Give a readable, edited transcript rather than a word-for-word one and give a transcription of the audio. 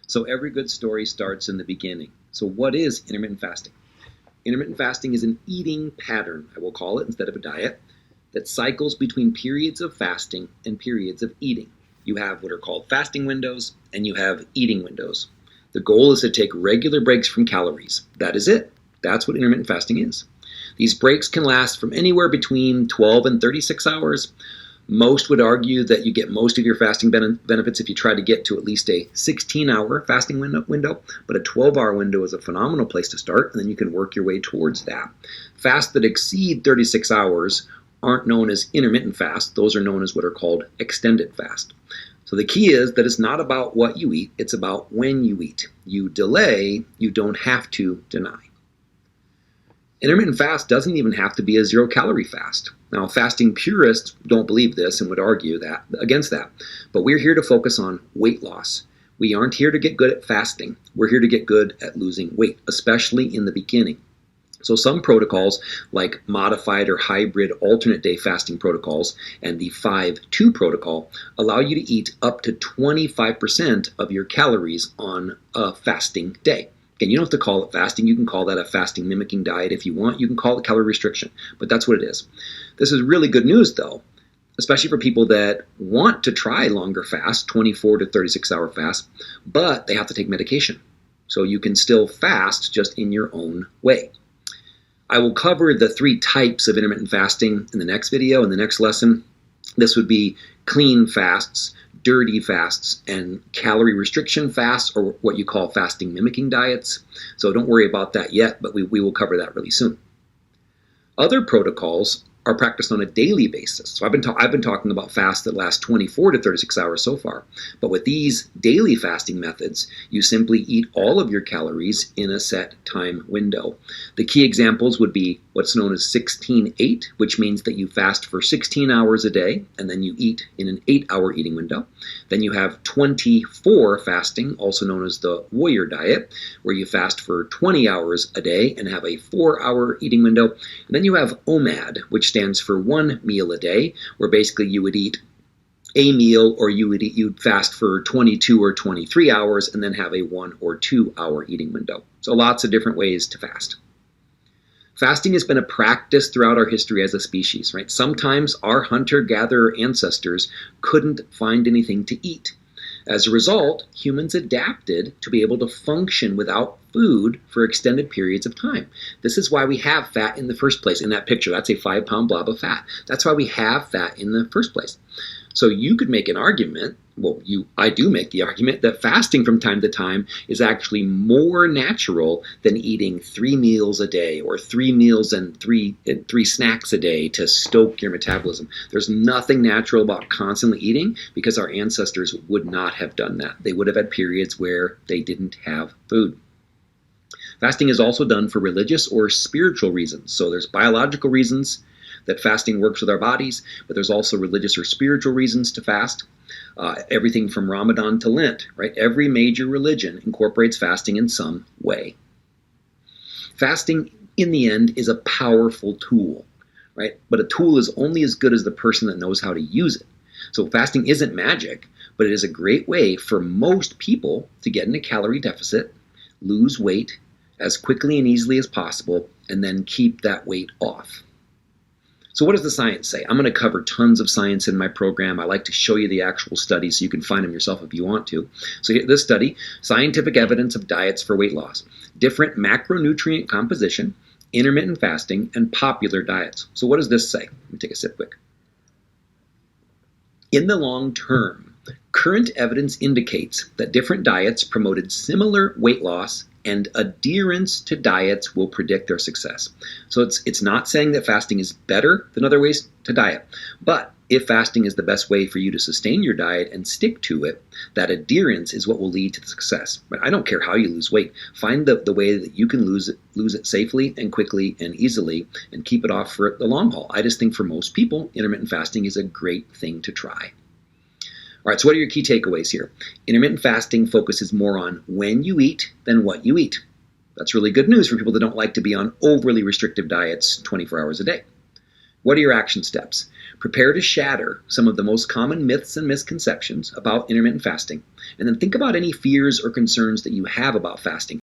So every good story starts in the beginning. So what is intermittent fasting? Intermittent fasting is an eating pattern, I will call it, instead of a diet, that cycles between periods of fasting and periods of eating. You have what are called fasting windows, and you have eating windows. The goal is to take regular breaks from calories. That is it. That's what intermittent fasting is. These breaks can last from anywhere between 12 and 36 hours. Most would argue that you get most of your fasting benefits if you try to get to at least a 16-hour fasting window, but a 12-hour window is a phenomenal place to start, and then you can work your way towards that. Fasts that exceed 36 hours aren't known as intermittent fast. Those are known as what are called extended fast. So the key is that it's not about what you eat, it's about when you eat. You delay, you don't have to deny. Intermittent fast doesn't even have to be a zero-calorie fast. Now, fasting purists don't believe this and would argue against that. But we're here to focus on weight loss. We aren't here to get good at fasting. We're here to get good at losing weight, especially in the beginning. So some protocols, like modified or hybrid alternate day fasting protocols and the 5-2 protocol, allow you to eat up to 25% of your calories on a fasting day. Again, you don't have to call it fasting. You can call that a fasting mimicking diet if you want. You can call it calorie restriction, but that's what it is. This is really good news, though, especially for people that want to try longer fasts, 24 to 36-hour fasts, but they have to take medication. So you can still fast just in your own way. I will cover the 3 types of intermittent fasting in the next video, in the next lesson. This would be clean fasts, dirty fasts, and calorie restriction fasts, or what you call fasting mimicking diets. So don't worry about that yet, but we will cover that really soon. Other protocols are practiced on a daily basis. So I've been talking about fasts that last 24 to 36 hours so far. But with these daily fasting methods, you simply eat all of your calories in a set time window. The key examples would be what's known as 16-8, which means that you fast for 16 hours a day, and then you eat in an 8-hour eating window. Then you have 24 fasting, also known as the warrior diet, where you fast for 20 hours a day and have a 4-hour eating window. And then you have OMAD, which stands for 1 meal a day, where basically you would eat a meal, or you'd fast for 22 or 23 hours and then have a 1 or 2 hour eating window. So lots of different ways to fast. Fasting has been a practice throughout our history as a species, right? Sometimes our hunter-gatherer ancestors couldn't find anything to eat. As a result, humans adapted to be able to function without food for extended periods of time. This is why we have fat in the first place. In that picture, that's a 5-pound blob of fat. That's why we have fat in the first place. So you could make an argument, I do make the argument, that fasting from time to time is actually more natural than eating 3 meals a day, or 3 meals and three snacks a day to stoke your metabolism. There's nothing natural about constantly eating, because our ancestors would not have done that. They would have had periods where they didn't have food. Fasting is also done for religious or spiritual reasons. So there's biological reasons that fasting works with our bodies, but there's also religious or spiritual reasons to fast. Everything from Ramadan to Lent, right? Every major religion incorporates fasting in some way. Fasting, in the end, is a powerful tool, right? But a tool is only as good as the person that knows how to use it. So fasting isn't magic, but it is a great way for most people to get in a calorie deficit, lose weight as quickly and easily as possible, and then keep that weight off. So what does the science say? I'm going to cover tons of science in my program. I like to show you the actual studies so you can find them yourself if you want to. So this study, scientific evidence of diets for weight loss, different macronutrient composition, intermittent fasting, and popular diets. So what does this say? Let me take a sip quick. In the long term, current evidence indicates that different diets promoted similar weight loss, and adherence to diets will predict their success. So it's not saying that fasting is better than other ways to diet, but if fasting is the best way for you to sustain your diet and stick to it, that adherence is what will lead to the success. But I don't care how you lose weight. Find the way that you can lose it safely and quickly and easily, and keep it off for the long haul. I just think for most people, intermittent fasting is a great thing to try. All right, so what are your key takeaways here? Intermittent fasting focuses more on when you eat than what you eat. That's really good news for people that don't like to be on overly restrictive diets 24 hours a day. What are your action steps? Prepare to shatter some of the most common myths and misconceptions about intermittent fasting, and then think about any fears or concerns that you have about fasting